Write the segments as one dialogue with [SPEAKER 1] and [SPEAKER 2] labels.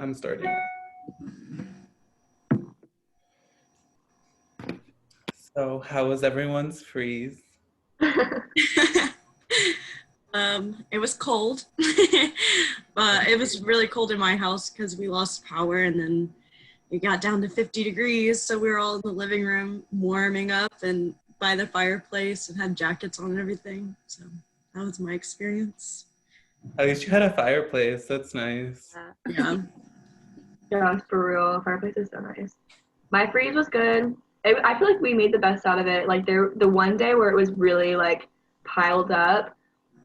[SPEAKER 1] I'm starting it. So how was everyone's freeze?
[SPEAKER 2] It was cold. But it was really cold in my house because we lost power, and then it got down to 50 degrees. So we were all in the living room warming up and by the fireplace and had jackets on and everything. So that was my experience.
[SPEAKER 1] At least you had a fireplace. That's nice.
[SPEAKER 2] Yeah.
[SPEAKER 3] Yeah, for real. Fireplace is so nice. My freeze was good. I feel like we made the best out of it. Like the one day where it was really like piled up,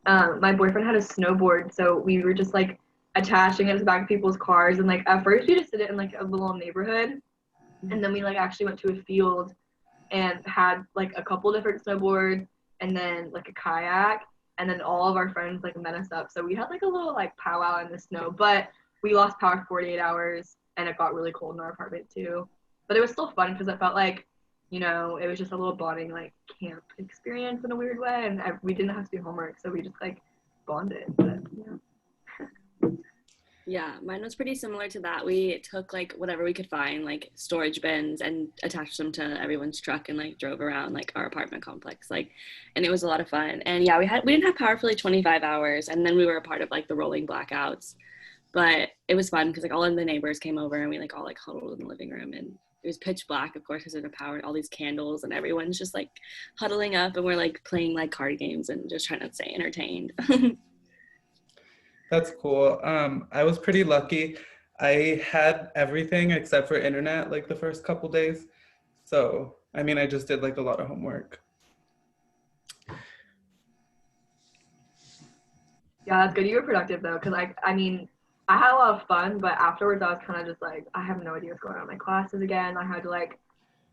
[SPEAKER 3] my boyfriend had a snowboard, so we were just like attaching it to the back of people's cars. And like at first we just did it in like a little neighborhood, and then we like actually went to a field and had like a couple different snowboards and then like a kayak, and then all of our friends like met us up. So we had like a little like powwow in the snow, but we lost power for 48 hours and it got really cold in our apartment too. But it was still fun because it felt like, it was just a little bonding like camp experience in a weird way, and we didn't have to do homework, so we just like bonded. But yeah.
[SPEAKER 4] Yeah, mine was pretty similar to that. We took like whatever we could find, like storage bins, and attached them to everyone's truck and like drove around like our apartment complex. And it was a lot of fun. And yeah, we didn't have power for like 25 hours, and then we were a part of like the rolling blackouts. But it was fun because like all of the neighbors came over and we like all like huddled in the living room, and it was pitch black, of course, because of the power and all these candles, and everyone's just like huddling up, and we're like playing like card games and just trying to stay entertained.
[SPEAKER 1] That's cool. I was pretty lucky. I had everything except for internet like the first couple days. So, I mean, I just did like a lot of homework.
[SPEAKER 3] Yeah, that's good. You were productive though, because I mean, I had a lot of fun, but afterwards I was kind of just like, I have no idea what's going on in my classes again. I had to like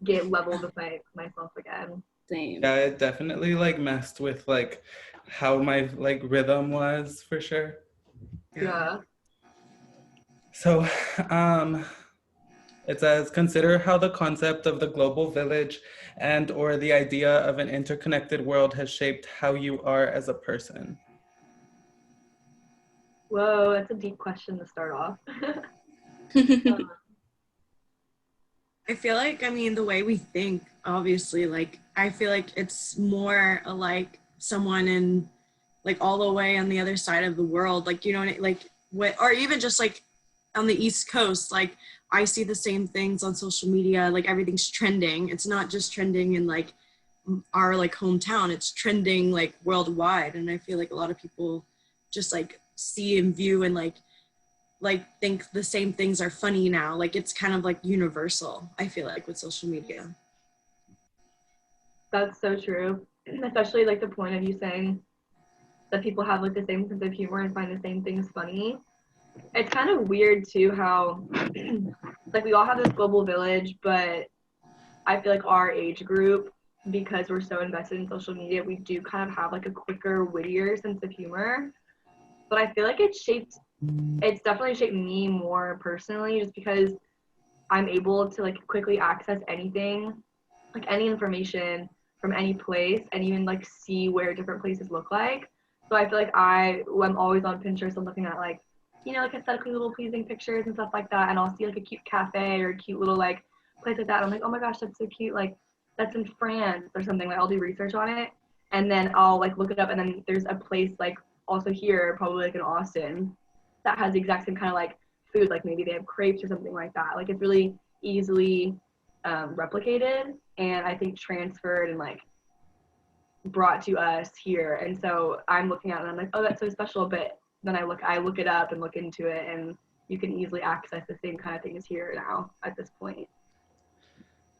[SPEAKER 3] get leveled with myself again.
[SPEAKER 4] Same.
[SPEAKER 1] Yeah, it definitely like messed with like how my like rhythm was for sure.
[SPEAKER 3] Yeah.
[SPEAKER 1] So, it says, consider how the concept of the global village and or the idea of an interconnected world has shaped how you are as a person.
[SPEAKER 3] Whoa, that's a deep question to start off.
[SPEAKER 2] I feel like, the way we think, obviously, like, I feel like it's more like someone in, like, all the way on the other side of the world, like, like, what, or even just, like, on the East Coast, like, I see the same things on social media, like, everything's trending. It's not just trending in, like, our, like, hometown. It's trending, like, worldwide, and I feel like a lot of people just, like, see and view and, like, think the same things are funny now. Like it's kind of like universal, I feel like, with social media.
[SPEAKER 3] That's so true. Especially like the point of you saying that people have like the same sense of humor and find the same things funny. It's kind of weird too how like we all have this global village, but I feel like our age group, because we're so invested in social media, we do kind of have like a quicker, wittier sense of humor. But I feel like it's definitely shaped me more personally, just because I'm able to like quickly access anything, like any information from any place, and even like see where different places look like. So I feel like I'm always on Pinterest and looking at like, like aesthetically little pleasing pictures and stuff like that, and I'll see like a cute cafe or a cute little like place like that. I'm like, oh my gosh, that's so cute. Like that's in France or something. Like I'll do research on it, and then I'll like look it up, and then there's a place like also here, probably like in Austin, that has the exact same kind of like food, like maybe they have crepes or something like that. Like it's really easily replicated, and I think transferred and like brought to us here. And so I'm looking at it and I'm like, oh, that's so special. But then I look it up and look into it, and you can easily access the same kind of things here now at this point.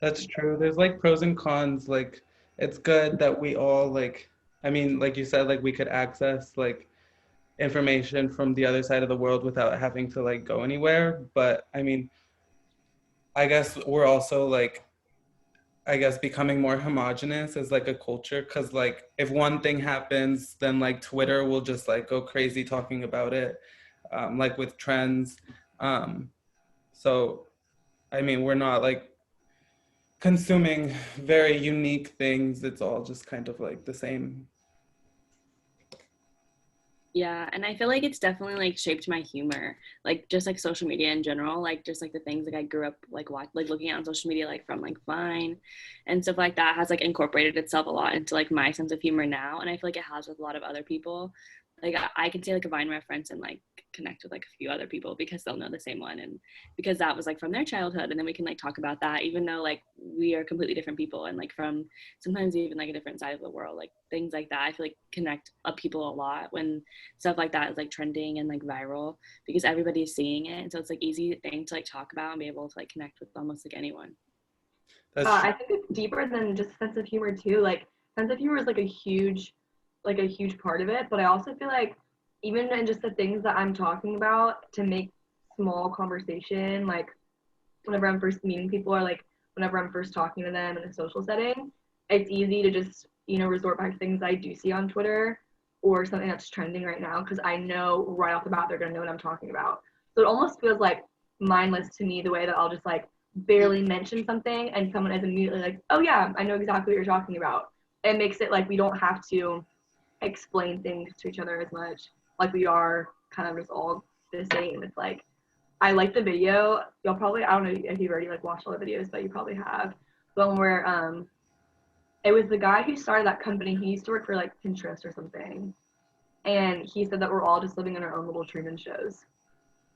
[SPEAKER 1] That's true. There's like pros and cons. Like it's good that we all like, I mean, like you said, like we could access like information from the other side of the world without having to like go anywhere. But I mean, I guess we're also like, I guess becoming more homogenous as like a culture, because like if one thing happens, then like Twitter will just like go crazy talking about it, like with trends. So I mean, we're not like consuming very unique things. It's all just kind of like the same.
[SPEAKER 4] Yeah, and I feel like it's definitely like shaped my humor, like just like social media in general, like just like the things like I grew up like like looking at on social media, like from like Vine and stuff like that, has like incorporated itself a lot into like my sense of humor now, and I feel like it has with a lot of other people. Like I can say like a Vine reference and like connect with like a few other people because they'll know the same one, and because that was like from their childhood, and then we can like talk about that even though like we are completely different people and like from sometimes even like a different side of the world, like things like that I feel like connect up people a lot when stuff like that is like trending and like viral because everybody's seeing it, and so it's like easy thing to like talk about and be able to like connect with almost like anyone.
[SPEAKER 1] That's true.
[SPEAKER 3] I think it's deeper than just sense of humor too. Like sense of humor is like a huge part of it. But I also feel like even in just the things that I'm talking about to make small conversation, like whenever I'm first meeting people or like whenever I'm first talking to them in a social setting, it's easy to just, resort back to things I do see on Twitter or something that's trending right now because I know right off the bat they're gonna know what I'm talking about. So it almost feels like mindless to me the way that I'll just like barely mention something and someone is immediately like, oh yeah, I know exactly what you're talking about. It makes it like we don't have to explain things to each other as much. Like we are kind of just all the same. It's like I like the video. You'll probably, I don't know if you've already like watched all the videos, but you probably have. The one where it was the guy who started that company. He used to work for like Pinterest or something, and he said that we're all just living in our own little Truman shows.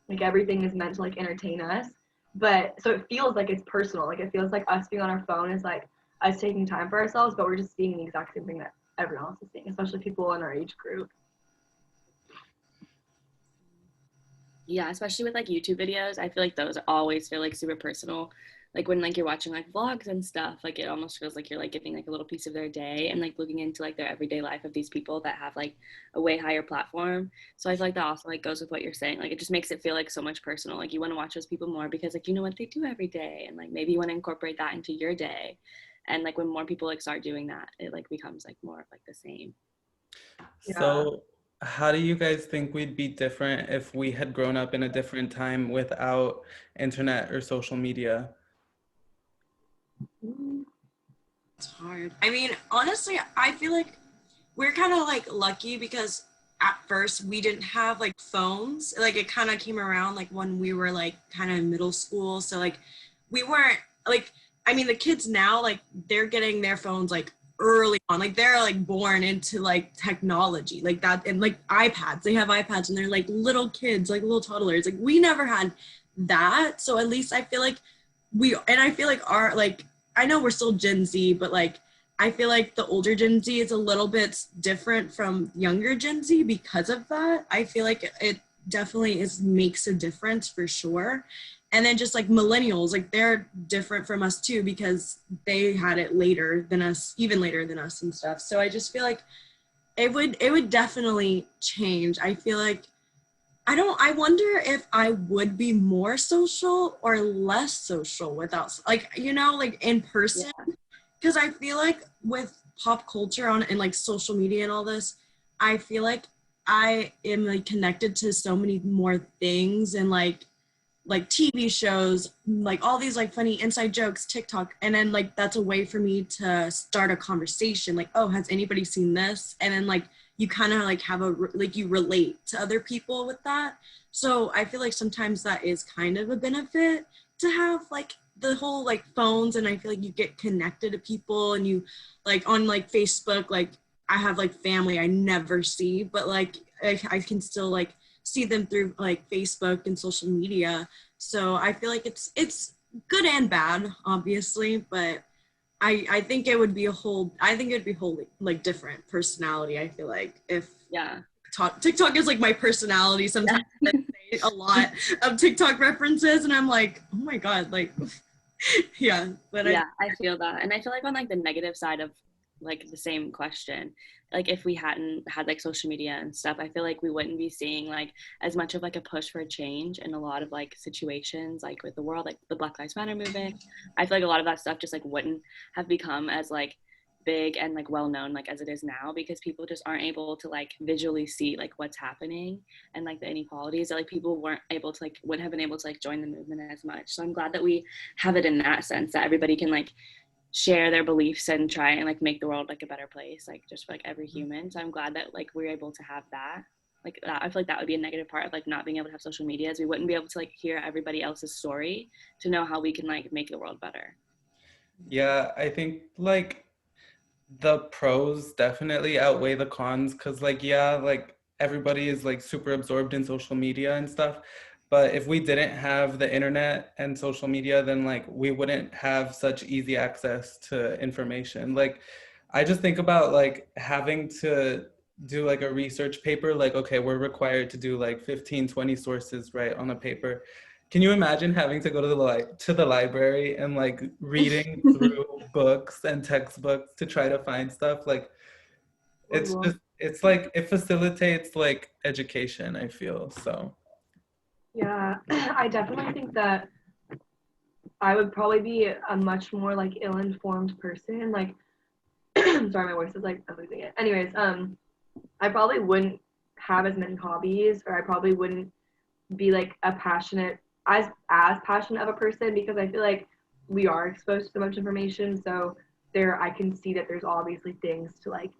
[SPEAKER 3] Like everything is meant to like entertain us, but so it feels like it's personal. Like it feels like us being on our phone is like us taking time for ourselves, but we're just seeing the exact same thing that everyone else is seeing, especially people in our age group.
[SPEAKER 4] Yeah, especially with like YouTube videos, I feel like those always feel like super personal. Like when like you're watching like vlogs and stuff, like it almost feels like you're like getting like a little piece of their day and like looking into like their everyday life of these people that have like a way higher platform. So I feel like that also like goes with what you're saying. Like it just makes it feel like so much personal. Like you want to watch those people more because like you know what they do every day, and like maybe you want to incorporate that into your day. And like when more people like start doing that, it like becomes like more of like the same.
[SPEAKER 3] Yeah.
[SPEAKER 1] So, how do you guys think we'd be different if we had grown up in a different time without internet or social media?
[SPEAKER 2] It's hard. I mean, honestly, I feel like we're kind of like lucky because at first we didn't have like phones. Like it kind of came around like when we were like kind of in middle school. So like we weren't like, I mean, the kids now, like they're getting their phones like early on. Like they're like born into like technology like that, and like iPads. They have iPads and they're like little kids, like little toddlers. Like we never had that. So at least I feel like and I feel like our like, I know we're still Gen Z, but like I feel like the older Gen Z is a little bit different from younger Gen Z because of that. I feel like it definitely makes a difference for sure. And then just like millennials, like they're different from us too because they had it later than us, even later than us and stuff. So I just feel like it would definitely change. I feel like I wonder if I would be more social or less social without, like, like in person.
[SPEAKER 4] Yeah.
[SPEAKER 2] Because I feel like with pop culture on and like social media and all this, I feel like I am like connected to so many more things and like TV shows, like all these like funny inside jokes, TikTok, and then like that's a way for me to start a conversation. Like, oh, has anybody seen this? And then like you kind of like have like you relate to other people with that. So I feel like sometimes that is kind of a benefit to have like the whole like phones, and I feel like you get connected to people and you like on like Facebook, like I have like family I never see, but like I can still like see them through like Facebook and social media. So I feel like it's good and bad, obviously, but I think it would be I think it would be wholly like different personality. I feel like if
[SPEAKER 4] Yeah.
[SPEAKER 2] TikTok is like my personality. Sometimes I say a lot of TikTok references and I'm like, oh my God, like, yeah. But
[SPEAKER 4] Yeah, I feel that. And I feel like on like the negative side of like the same question, like if we hadn't had like social media and stuff, I feel like we wouldn't be seeing like as much of like a push for change in a lot of like situations like with the world, like the Black Lives Matter movement. I feel like a lot of that stuff just like wouldn't have become as like big and like well known like as it is now because people just aren't able to like visually see like what's happening and like the inequalities that like people weren't able to like wouldn't have been able to like join the movement as much. So I'm glad that we have it in that sense that everybody can like share their beliefs and try and like make the world like a better place, like just for like every human. So I'm glad that like we're able to have that. like that. I feel like that would be a negative part of like not being able to have social media, is we wouldn't be able to like hear everybody else's story to know how we can like make the world better.
[SPEAKER 1] Yeah, I think like the pros definitely outweigh the cons because like yeah, like everybody is like super absorbed in social media and stuff. But if we didn't have the internet and social media, then like we wouldn't have such easy access to information. Like I just think about like having to do like a research paper, like okay, we're required to do like 15, 20 sources, right, on a paper. Can you imagine having to go to the library and like reading through books and textbooks to try to find stuff? Like it's like it facilitates like education, I feel. So
[SPEAKER 3] Yeah, I definitely think that I would probably be a much more like ill-informed person. Like, sorry, my voice is like I'm losing it. Anyways, I probably wouldn't have as many hobbies, or I probably wouldn't be like a passionate as passionate of a person, because I feel like we are exposed to so much information. So there, I can see that there's obviously things to like,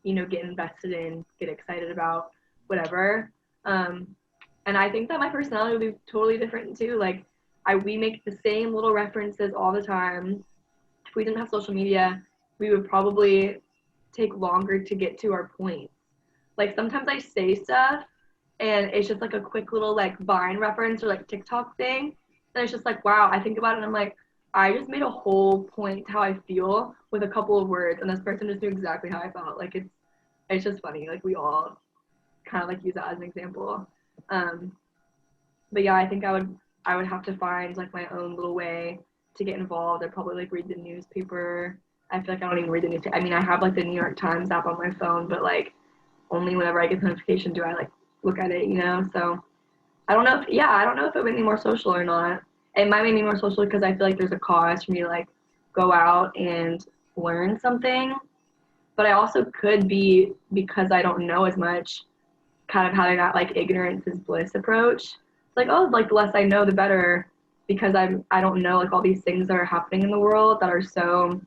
[SPEAKER 3] get invested in, get excited about, whatever. And I think that my personality would be totally different too. Like, we make the same little references all the time. If we didn't have social media, we would probably take longer to get to our points. Like sometimes I say stuff and it's just like a quick little like Vine reference or like TikTok thing. And it's just like, wow, I think about it and I'm like, I just made a whole point how I feel with a couple of words, and this person just knew exactly how I felt. Like it's just funny. Like we all kind of like use that as an example. But yeah, I think I would have to find like my own little way to get involved. I'd probably like read the newspaper. I feel like I don't even read the newspaper. I mean, I have like the New York Times app on my phone, but like only whenever I get the notification do I like look at it, So I don't know if it made me more social or not. It might make me more social because I feel like there's a cause for me to like go out and learn something. But I also could be, because I don't know as much, kind of having that like ignorance is bliss approach. It's like, oh, like the less I know, the better, because I don't know like all these things that are happening in the world that are so,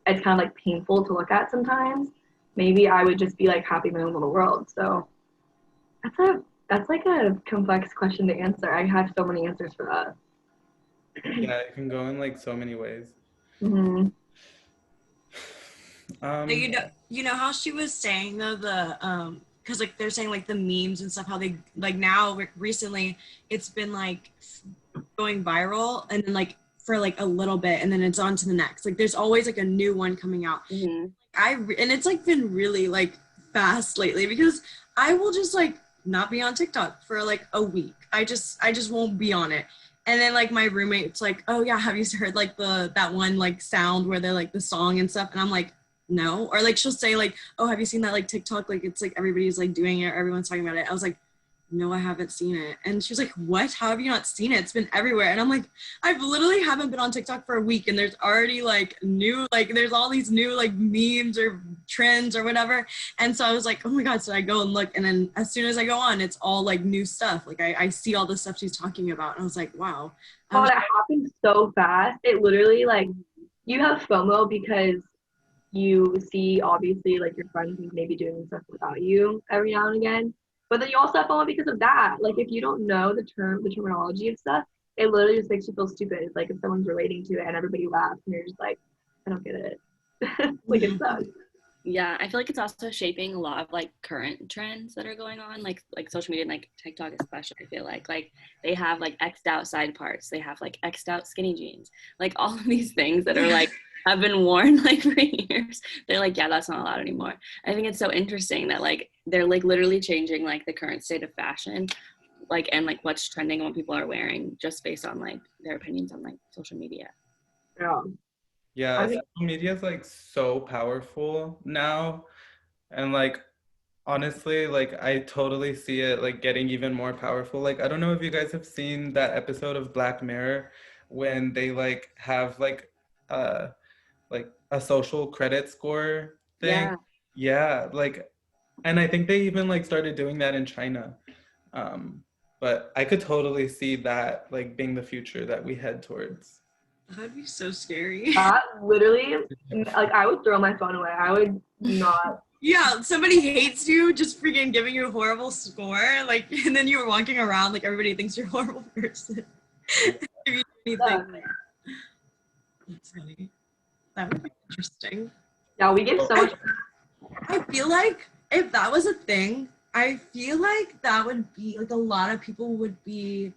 [SPEAKER 3] it's kind of like painful to look at sometimes. Maybe I would just be like happy in my own little world. So that's like a complex question to answer. I have so many answers for that.
[SPEAKER 1] yeah, it can go in like so many ways.
[SPEAKER 3] Mm-hmm.
[SPEAKER 2] You know how she was saying though, the because like they're saying like the memes and stuff, how they like now recently it's been like going viral and then like for like a little bit and then it's on to the next. Like there's always like a new one coming out.
[SPEAKER 4] Mm-hmm.
[SPEAKER 2] And it's like been really like fast lately, because I will just like not be on TikTok for like a week. I just won't be on it. And then like my roommate's like, oh yeah, have you heard like that one like sound where they're like the song and stuff? And I'm like, no. Or like she'll say like, oh, have you seen that like TikTok? Like it's like everybody's like doing it, everyone's talking about it. I was like, no, I haven't seen it. And she was like, what? How have you not seen it? It's been everywhere. And I'm like, I've literally haven't been on TikTok for a week and there's already like there's all these new like memes or trends or whatever. And so I was like, oh my God, so I go and look. And then as soon as I go on, it's all like new stuff. Like I see all the stuff she's talking about. And I was like, wow.
[SPEAKER 3] Oh, that happens so fast. It literally like, you have FOMO because you see obviously like your friends maybe doing stuff without you every now and again. But then you also have FOMO because of that. Like if you don't know the terminology of stuff, it literally just makes you feel stupid. It's like if someone's relating to it and everybody laughs and you're just like, I don't get it. Like it sucks.
[SPEAKER 4] Yeah, I feel like it's also shaping a lot of like current trends that are going on, like social media and like TikTok especially. I feel like they have like X'd out side parts, they have like X'd out skinny jeans, like all of these things that are like have been worn like for years. They're like, yeah, that's not allowed anymore. I think it's so interesting that like they're like literally changing like the current state of fashion, like and like what's trending and what people are wearing just based on like their opinions on like social media.
[SPEAKER 3] Yeah.
[SPEAKER 1] Yeah, social media is like so powerful now. And like honestly, like I totally see it like getting even more powerful. Like I don't know if you guys have seen that episode of Black Mirror when they like have like a social credit score thing. Yeah, like and I think they even like started doing that in China. But I could totally see that like being the future that we head towards.
[SPEAKER 2] That'd be so scary.
[SPEAKER 3] That literally, like I would throw my phone away. I would not
[SPEAKER 2] Yeah, somebody hates you, just freaking giving you a horrible score, like, and then you're walking around like everybody thinks you're a horrible person. If you do anything, that's funny. That would be interesting.
[SPEAKER 3] Yeah, we give so much.
[SPEAKER 2] I feel like if that was a thing, I feel like that would be like a lot of people would be.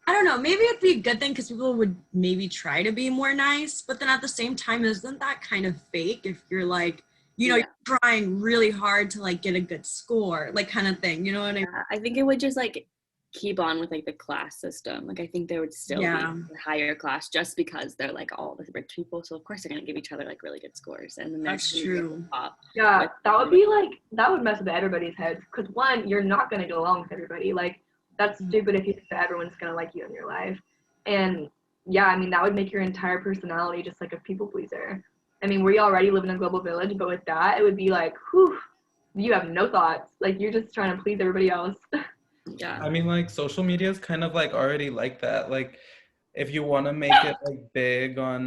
[SPEAKER 2] I don't know. Maybe it'd be a good thing because people would maybe try to be more nice, but then at the same time, isn't that kind of fake if you're like, you know,
[SPEAKER 4] Yeah.
[SPEAKER 2] you're trying really hard to like get a good score, like kind of thing. You know what I mean?
[SPEAKER 4] Yeah, I think it would just like keep on with like the class system. Like I think there would still be
[SPEAKER 2] Yeah.
[SPEAKER 4] a higher class just because they're like all the rich people. So of course they're gonna give each other like really good scores. And then
[SPEAKER 2] That's
[SPEAKER 4] there's gonna be
[SPEAKER 2] true.
[SPEAKER 4] a top.
[SPEAKER 3] Yeah, that would be like, that would mess with everybody's heads. Because one, you're not going to get along with everybody. Like, that's stupid if you think that everyone's going to like you in your life. And yeah, I mean, that would make your entire personality just like a people pleaser. I mean, we already live in a global village, but with that, it would be like, whew, you have no thoughts. Like, you're just trying to please everybody else.
[SPEAKER 4] Yeah.
[SPEAKER 1] I mean, like, social media is kind of like already like that. Like, if you want to make it like big on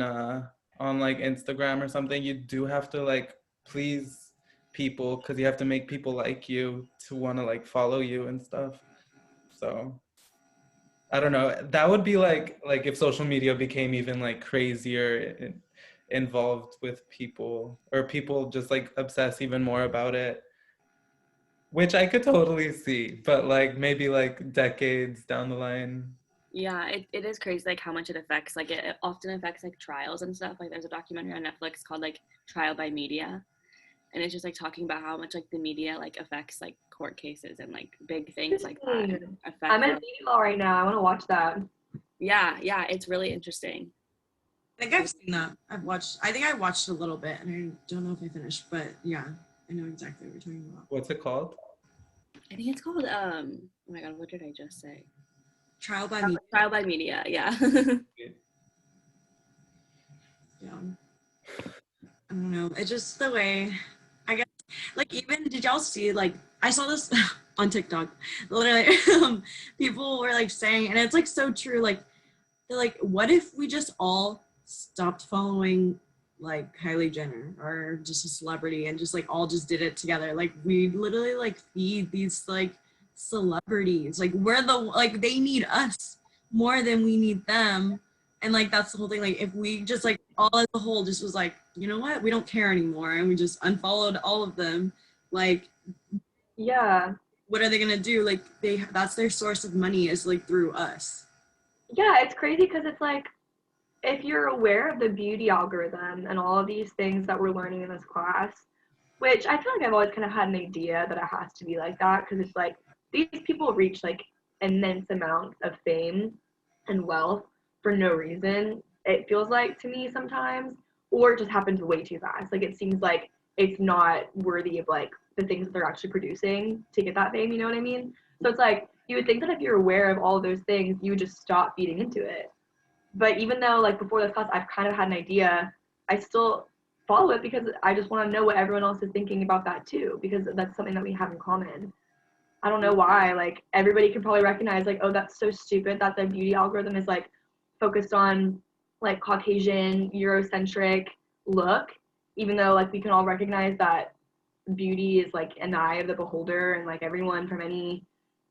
[SPEAKER 1] like Instagram or something, you do have to like please people because you have to make people like you to want to like follow you and stuff. So I don't know. That would be like if social media became even like crazier involved with people, or people just like obsess even more about it, which I could totally see, but like maybe like decades down the line.
[SPEAKER 4] Yeah, it is crazy like how much it affects. Like it often affects like trials and stuff. Like there's a documentary on Netflix called like Trial by Media. And it's just like talking about how much like the media like affects like court cases and like big things like that.
[SPEAKER 3] Interesting.
[SPEAKER 4] Affect
[SPEAKER 3] I'm at
[SPEAKER 4] them.
[SPEAKER 3] media hall right now. I want to watch that.
[SPEAKER 4] Yeah, it's really interesting.
[SPEAKER 2] I think I've seen that. I think I watched a little bit and I don't know if I finished, but yeah, I know exactly what you're talking about.
[SPEAKER 1] What's it called?
[SPEAKER 4] I think it's called oh my god, what did I just say?
[SPEAKER 2] Trial by me.
[SPEAKER 4] Trial by Media, yeah.
[SPEAKER 2] Yeah. I don't know. It's just the way, I guess, like even, did y'all see, like, I saw this on TikTok, literally, people were like saying, and it's like so true, like, they're like, what if we just all stopped following like Kylie Jenner or just a celebrity and just like all just did it together? Like we literally like feed these like celebrities. Like we're the, like they need us more than we need them. And like that's the whole thing. Like if we just like all as a whole just was like, you know what, we don't care anymore, and we just unfollowed all of them, like
[SPEAKER 3] Yeah.
[SPEAKER 2] what are they gonna do? Like that's their source of money is like through us.
[SPEAKER 3] Yeah, it's crazy because it's like, if you're aware of the beauty algorithm and all of these things that we're learning in this class, which I feel like I've always kind of had an idea that it has to be like that, because it's like these people reach like immense amounts of fame and wealth for no reason, it feels like to me sometimes, or it just happens way too fast. Like it seems like it's not worthy of like the things that they're actually producing to get that fame, you know what I mean? So it's like you would think that if you're aware of all of those things, you would just stop feeding into it. But even though like before this class I've kind of had an idea, I still follow it because I just want to know what everyone else is thinking about that too, because that's something that we have in common. I don't know why, like everybody can probably recognize like, oh, that's so stupid that the beauty algorithm is like focused on like Caucasian Eurocentric look, even though like we can all recognize that beauty is like in the eye of the beholder, and like everyone from any,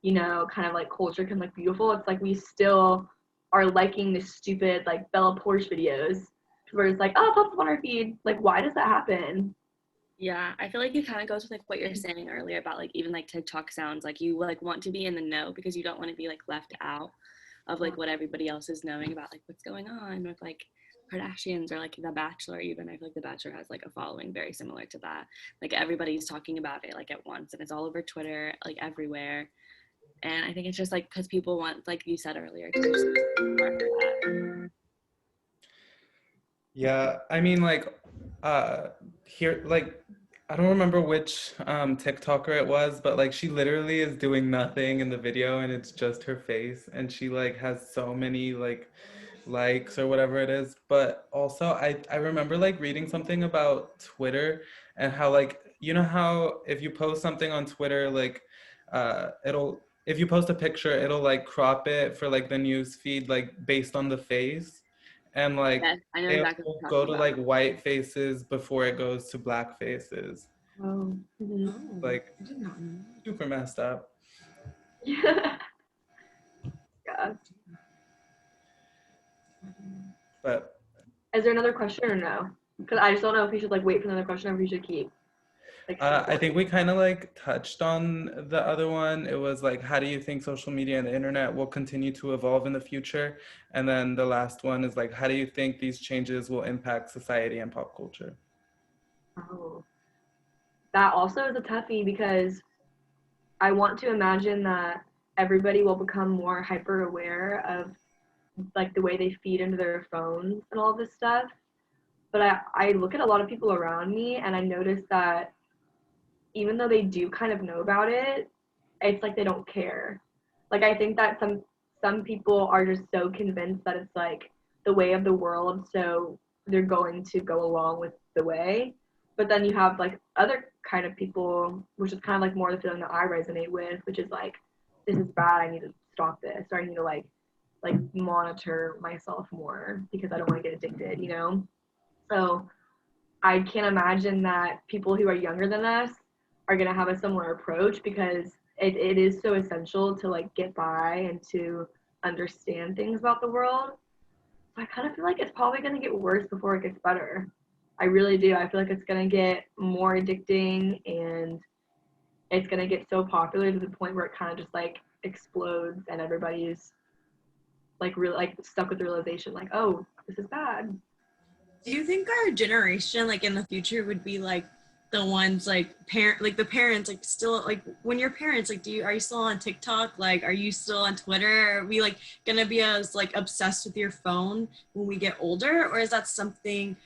[SPEAKER 3] you know, kind of like culture can look beautiful. It's like we still are liking the stupid like Bella Porsche videos where it's like, oh, pops up on our feed. Like, why does that happen?
[SPEAKER 4] Yeah, I feel like it kind of goes with like what you're saying earlier about like even like TikTok sounds, like you like want to be in the know because you don't want to be like left out of like what everybody else is knowing about like what's going on with like Kardashians or like The Bachelor. Even I feel like The Bachelor has like a following very similar to that. Like everybody's talking about it like at once, and it's all over Twitter, like everywhere. And I think it's just like because people want, like you said earlier, to just be part of that.
[SPEAKER 1] Yeah, I mean, like, here, like, I don't remember which TikToker it was, but like, she literally is doing nothing in the video, and it's just her face, and she like has so many like likes or whatever it is. But also, I remember like reading something about Twitter and how like, you know how if you post something on Twitter, like, it'll if you post a picture, it'll like crop it for like the news feed, like based on the face. And like
[SPEAKER 4] Yes, I know
[SPEAKER 1] it
[SPEAKER 4] exactly what
[SPEAKER 1] will
[SPEAKER 4] you're
[SPEAKER 1] go
[SPEAKER 4] talking
[SPEAKER 1] to
[SPEAKER 4] about.
[SPEAKER 1] like white faces before it goes to black faces.
[SPEAKER 3] Oh. Mhm.
[SPEAKER 2] Oh,
[SPEAKER 1] Like
[SPEAKER 2] I did not know.
[SPEAKER 1] super messed up.
[SPEAKER 3] Yeah.
[SPEAKER 1] But
[SPEAKER 3] Is there another question or no? Because I just don't know if we should like wait for another question or if we should keep like
[SPEAKER 1] I think we kind of like touched on the other one. It was like, how do you think social media and the internet will continue to evolve in the future? And then the last one is like, how do you think these changes will impact society and pop culture?
[SPEAKER 3] Oh, that also is a toughie because I want to imagine that everybody will become more hyper aware of like the way they feed into their phones and all this stuff. But I look at a lot of people around me and I notice that even though they do kind of know about it, it's like they don't care. Like I think that some people are just so convinced that it's like the way of the world, so they're going to go along with the way. But then you have like other kind of people, which is kind of like more the feeling that I resonate with, which is like, this is bad, I need to stop this, or I need to like monitor myself more because I don't want to get addicted, you know? So I can't imagine that people who are younger than us are going to have a similar approach because it is so essential to like get by and to understand things about the world. So I kind of feel like it's probably going to get worse before it gets better. I really do. I feel like it's going to get more addicting and it's going to get so popular to the point where it kind of just like explodes and everybody's like really like stuck with the realization like, oh, this is bad.
[SPEAKER 2] Do you think our generation, like in the future, would be like the ones like the parents, like still like when you're parents, like are you still on TikTok? Like, are you still on Twitter? Are we like gonna be as like obsessed with your phone when we get older, or is that something?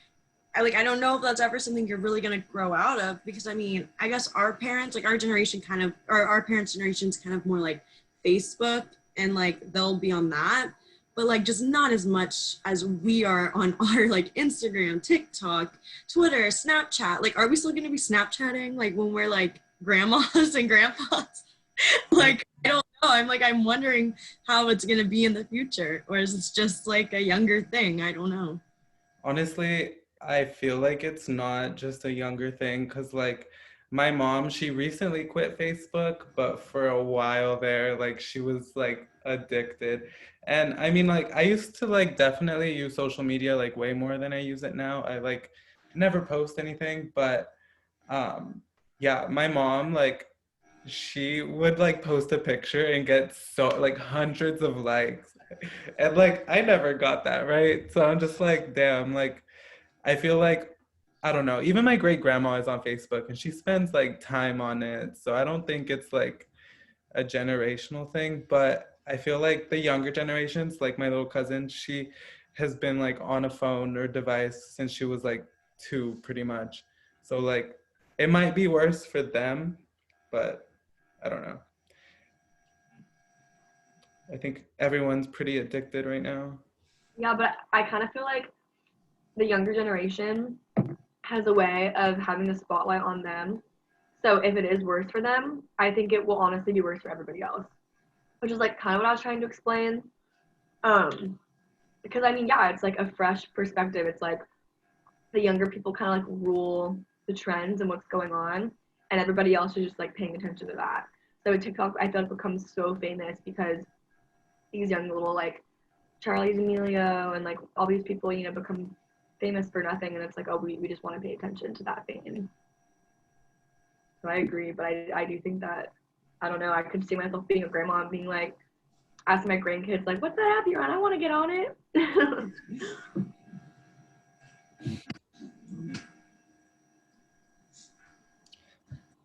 [SPEAKER 2] I don't know if that's ever something you're really gonna grow out of because I mean I guess our parents, like our generation, kind of, or our parents' generation's kind of more like Facebook and like they'll be on that, but like just not as much as we are on our like Instagram, TikTok, Twitter, Snapchat. Like, are we still gonna be Snapchatting like when we're like grandmas and grandpas? Like, I don't know. I'm wondering how it's gonna be in the future, or is it just like a younger thing? I don't know.
[SPEAKER 1] Honestly, I feel like it's not just a younger thing because, like, my mom, she recently quit Facebook, but for a while there, like, she was like addicted. And I mean, like, I used to like definitely use social media like way more than I use it now. I like never post anything, but um, yeah, my mom, like, she would like post a picture and get so like hundreds of likes. And like I never got that, right? So I'm just like, damn, like I feel like I don't know. Even my great grandma is on Facebook and she spends like time on it. So I don't think it's like a generational thing, but I feel like the younger generations, like my little cousin, she has been like on a phone or device since she was like 2 pretty much. So like it might be worse for them, but I don't know. I think everyone's pretty addicted right now.
[SPEAKER 3] Yeah, but I kind of feel like the younger generation has a way of having the spotlight on them. So if it is worse for them, I think it will honestly be worse for everybody else. Which is like kind of what I was trying to explain. Because I mean, yeah, it's like a fresh perspective. It's like the younger people kind of like rule the trends and what's going on, and everybody else is just like paying attention to that. So TikTok, I feel like becomes so famous because these young little like Charlie D'Amelio and like all these people, you know, become famous for nothing, and it's like, oh, we just want to pay attention to that fame. So I agree, but I do think that I don't know. I could see myself being a grandma and being like, asking my grandkids like, "What's that app you're on? I want to get on it."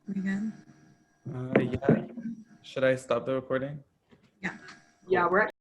[SPEAKER 2] We good?
[SPEAKER 1] Yeah. Should I stop the recording?
[SPEAKER 2] Yeah.
[SPEAKER 3] Yeah, we're at